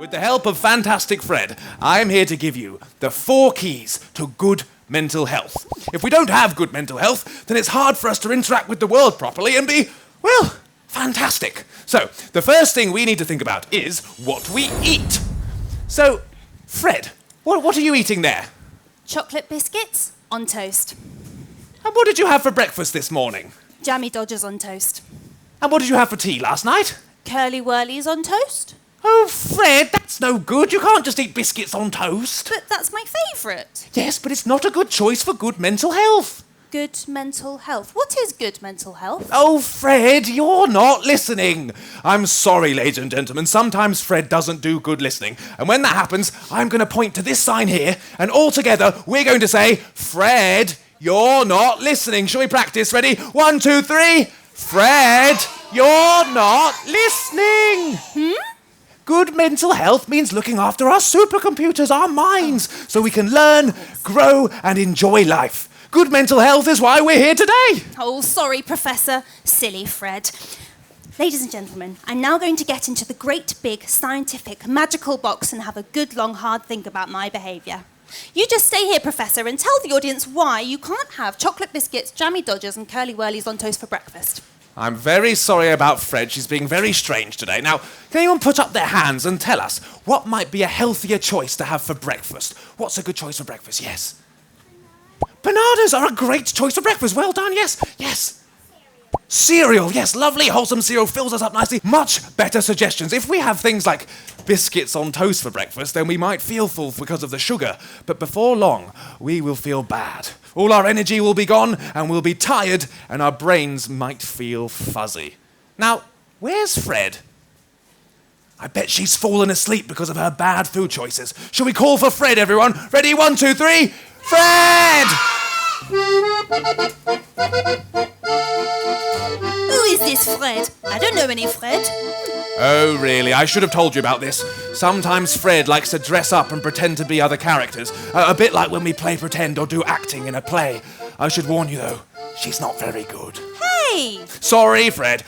With the help of Fantastic Fred, I'm here to give you the 4 keys to good mental health. If we don't have good mental health, then it's hard for us to interact with the world properly and be, well, fantastic. So, the first thing we need to think about is what we eat. So, Fred, what are you eating there? Chocolate biscuits on toast. And what did you have for breakfast this morning? Jammy Dodgers on toast. And what did you have for tea last night? Curly Whirlies on toast. Oh, Fred, that's no good. You can't just eat biscuits on toast. But that's my favourite. Yes, but it's not a good choice for good mental health. Good mental health. What is good mental health? Oh, Fred, you're not listening. I'm sorry, ladies and gentlemen. Sometimes Fred doesn't do good listening. And when that happens, I'm going to point to this sign here, and all together, we're going to say, Fred, you're not listening. Shall we practice? Ready? 1, 2, 3. Fred, you're not listening. Good mental health means looking after our supercomputers, our minds, so we can learn, grow, and enjoy life. Good mental health is why we're here today. Oh, sorry, Professor. Silly Fred. Ladies and gentlemen, I'm now going to get into the great, big, scientific, magical box and have a good, long, hard think about my behaviour. You just stay here, Professor, and tell the audience why you can't have chocolate biscuits, jammy Dodgers, and curly whirlies on toast for breakfast. I'm very sorry about Fred. She's being very strange today. Now, can anyone put up their hands and tell us what might be a healthier choice to have for breakfast? What's a good choice for breakfast? Yes. Bananas are a great choice for breakfast. Well done, yes, yes. Cereal, yes, lovely, wholesome cereal fills us up nicely. Much better suggestions. If we have things like biscuits on toast for breakfast, then we might feel full because of the sugar. But before long, we will feel bad. All our energy will be gone, and we'll be tired, and our brains might feel fuzzy. Now, where's Fred? I bet she's fallen asleep because of her bad food choices. Shall we call for Fred, everyone? Ready? 1, 2, 3. Fred! Who is this Fred? I don't know any Fred. Oh, really? I should have told you about this. Sometimes Fred likes to dress up and pretend to be other characters. A bit like when we play pretend or do acting in a play. I should warn you, though, she's not very good. Hey! Sorry, Fred.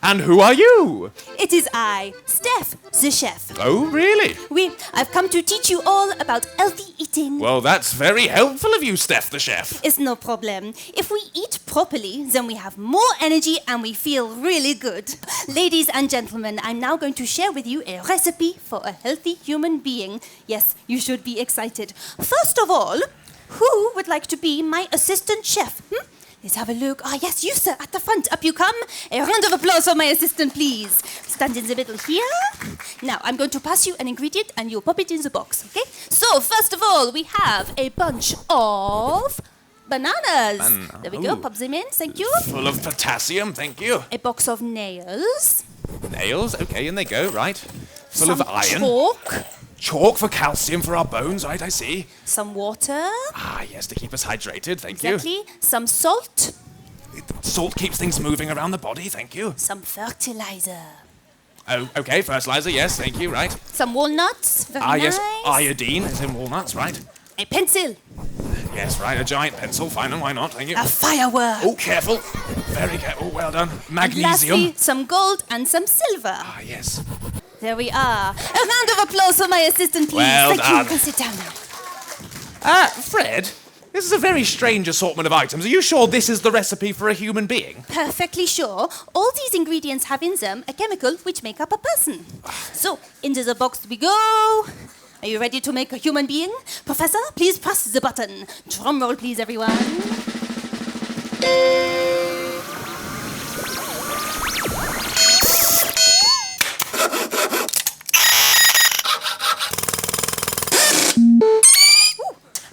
And who are you? It is I, Steph, the chef. Oh, really? Oui, I've come to teach you all about healthy eating. Well, that's very helpful of you, Steph the chef. It's no problem. If we eat properly, then we have more energy and we feel really good. Ladies and gentlemen, I'm now going to share with you a recipe for a healthy human being. Yes, you should be excited. First of all, who would like to be my assistant chef? Let's have a look. Ah, yes, you, sir, at the front. Up you come. A round of applause for my assistant, please. Stand in the middle here. Now, I'm going to pass you an ingredient and you'll pop it in the box, okay? So, first of all, we have a bunch of bananas. There we go. Pop them in. Thank you. Full of potassium, thank you. A box of nails. Nails, okay, in they go, right. Full of iron. Chalk. Chalk for calcium for our bones, right, I see. Some water. Ah, yes, to keep us hydrated, thank you. Exactly. Some salt. Salt keeps things moving around the body, thank you. Some fertilizer. Oh, okay, fertilizer, yes, thank you, right. Some walnuts. Very nice. Yes, iodine is in walnuts, right. A pencil. Yes, right, a giant pencil, fine, and why not, thank you. A firework. Oh, careful. Very careful, well done. Magnesium. And lastly, some gold and some silver. Ah, yes. There we are. A round of applause for my assistant, please. Well Thank done. you. You can sit down now. Fred, this is a very strange assortment of items. Are you sure this is the recipe for a human being? Perfectly sure. All these ingredients have in them a chemical which make up a person. So, into the box we go. Are you ready to make a human being? Professor, please press the button. Drum roll, please, everyone.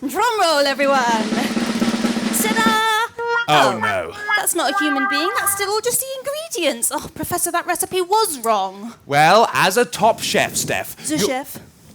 Drum roll, everyone. Ta-da! Oh, no. That's not a human being. That's still all just the ingredients. Oh, Professor, that recipe was wrong. Well, as a top chef, Steph...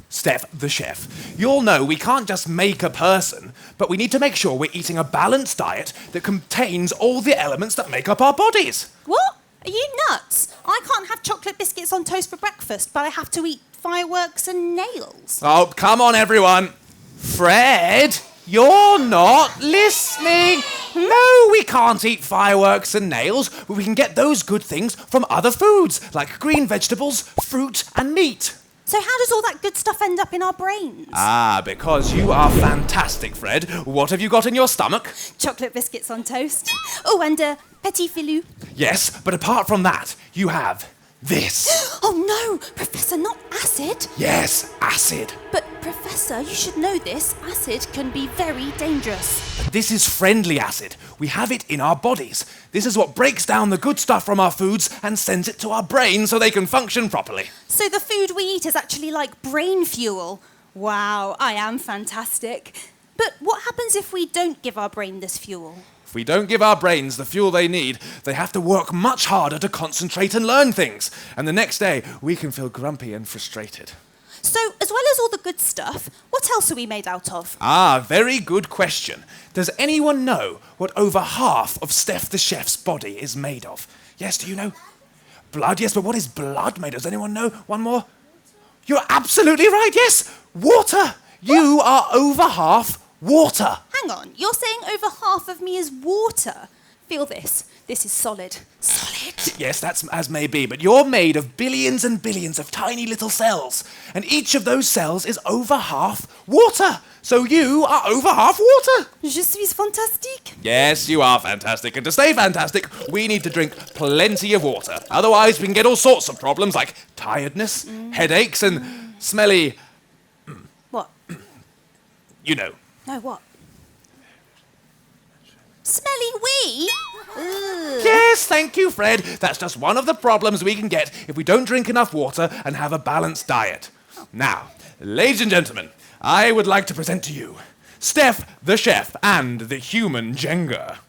Steph, the chef, you'll know we can't just make a person, but we need to make sure we're eating a balanced diet that contains all the elements that make up our bodies. What? Are you nuts? I can't have chocolate biscuits on toast for breakfast, but I have to eat fireworks and nails. Oh, come on, everyone. Fred, you're not listening. No, we can't eat fireworks and nails, but we can get those good things from other foods, like green vegetables, fruit, and meat. So how does all that good stuff end up in our brains? Ah, because you are fantastic, Fred. What have you got in your stomach? Chocolate biscuits on toast. Oh, and petit filou. Yes, but apart from that, you have this. Oh no, Professor, not acid. Yes, acid. But Professor, you should know this. Acid can be very dangerous. This is friendly acid. We have it in our bodies. This is what breaks down the good stuff from our foods and sends it to our brains so they can function properly. So the food we eat is actually like brain fuel. Wow, I am fantastic. But what happens if we don't give our brain this fuel? If we don't give our brains the fuel they need, they have to work much harder to concentrate and learn things. And the next day, we can feel grumpy and frustrated. So, as well as all the good stuff, what else are we made out of? Ah, very good question. Does anyone know what over half of Steph the chef's body is made of? Yes, do you know? Blood, yes, but what is blood made of? Does anyone know? One more? You're absolutely right, yes! Water! You are over half water. Hang on, you're saying over half of me is water? Feel this. This is solid. Solid. Yes, that's as may be, but you're made of billions and billions of tiny little cells. And each of those cells is over half water. So you are over half water. Je suis fantastique. Yes, you are fantastic. And to stay fantastic, we need to drink plenty of water. Otherwise, we can get all sorts of problems like tiredness, headaches, and smelly... What? You know. No, what? Smelly wee? Ugh. Yes, thank you, Fred. That's just one of the problems we can get if we don't drink enough water and have a balanced diet. Now, ladies and gentlemen, I would like to present to you Steph the chef and the human Jenga.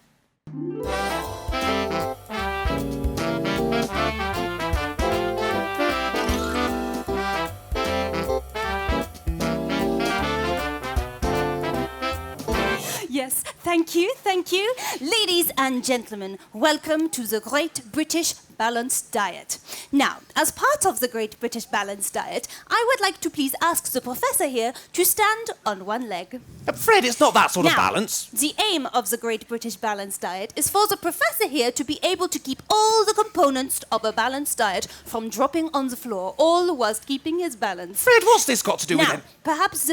Yes, thank you, thank you. Ladies and gentlemen, welcome to the Great British Balanced Diet. Now, as part of the Great British Balanced Diet, I would like to please ask the professor here to stand on one leg. Fred, it's not that sort of Now, balance. The aim of the Great British Balanced Diet is for the professor here to be able to keep all the components of a balanced diet from dropping on the floor, all whilst keeping his balance. Fred, what's this got to do with Now, it? perhaps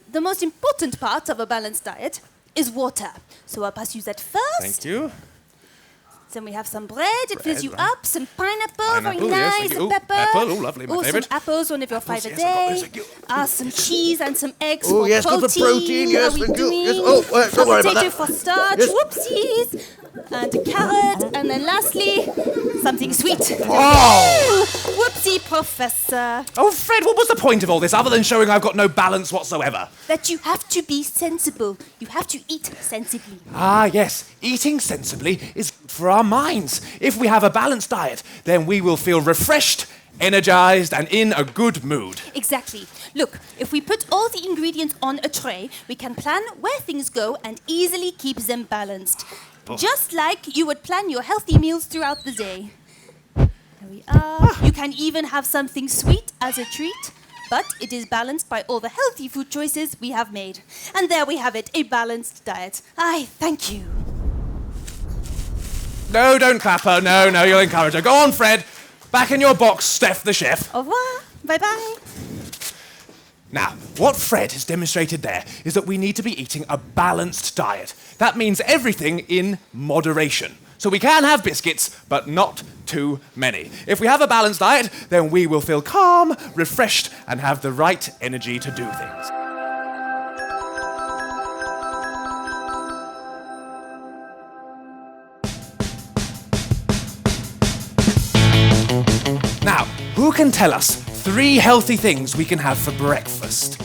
the most important part of a balanced diet is water. So I'll pass you that first. Thank you. Then we have some bread, it fills you right. up, some pineapple, very Pineapple, yes, nice, thank you. some Ooh, pepper. apple, oh, lovely, my favourite. Some apples, one of your five a yes, I've got those, day. thank you. Some cheese and some eggs Oh, for yes, good protein. for protein, yes, How are we thank you. doing? Yes, oh, don't worry about potato that. for starch, Yes. whoopsies. And a carrot, and then lastly, something sweet. Oh! Whoopsie, Professor. Oh, Fred, what was the point of all this other than showing I've got no balance whatsoever? That you have to be sensible. You have to eat sensibly. Ah, yes. Eating sensibly is for our minds. If we have a balanced diet, then we will feel refreshed, energized, and in a good mood. Exactly. Look, if we put all the ingredients on a tray, we can plan where things go and easily keep them balanced. Just like you would plan your healthy meals throughout the day. There we are. You can even have something sweet as a treat, but it is balanced by all the healthy food choices we have made. And there we have it, a balanced diet. I thank you. No, don't clap her. No, you'll encourage her. Go on, Fred. Back in your box, Steph the chef. Au revoir. Bye-bye. Now, what Fred has demonstrated there is that we need to be eating a balanced diet. That means everything in moderation. So we can have biscuits, but not too many. If we have a balanced diet, then we will feel calm, refreshed, and have the right energy to do things. Now, who can tell us 3 healthy things we can have for breakfast?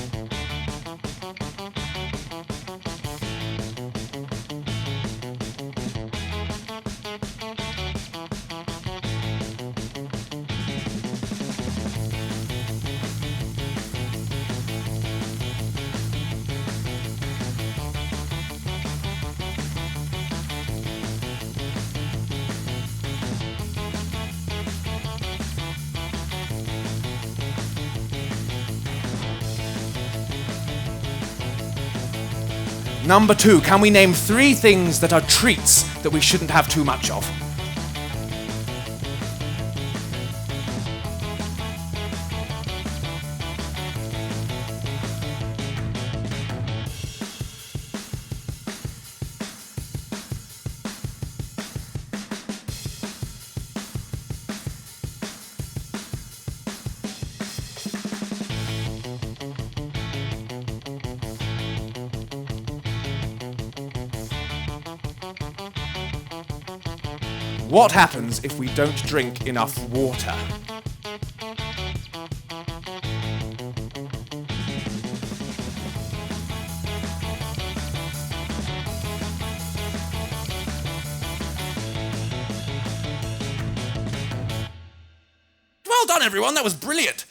Number 2, can we name 3 things that are treats that we shouldn't have too much of? What happens if we don't drink enough water? Well done, everyone. That was brilliant.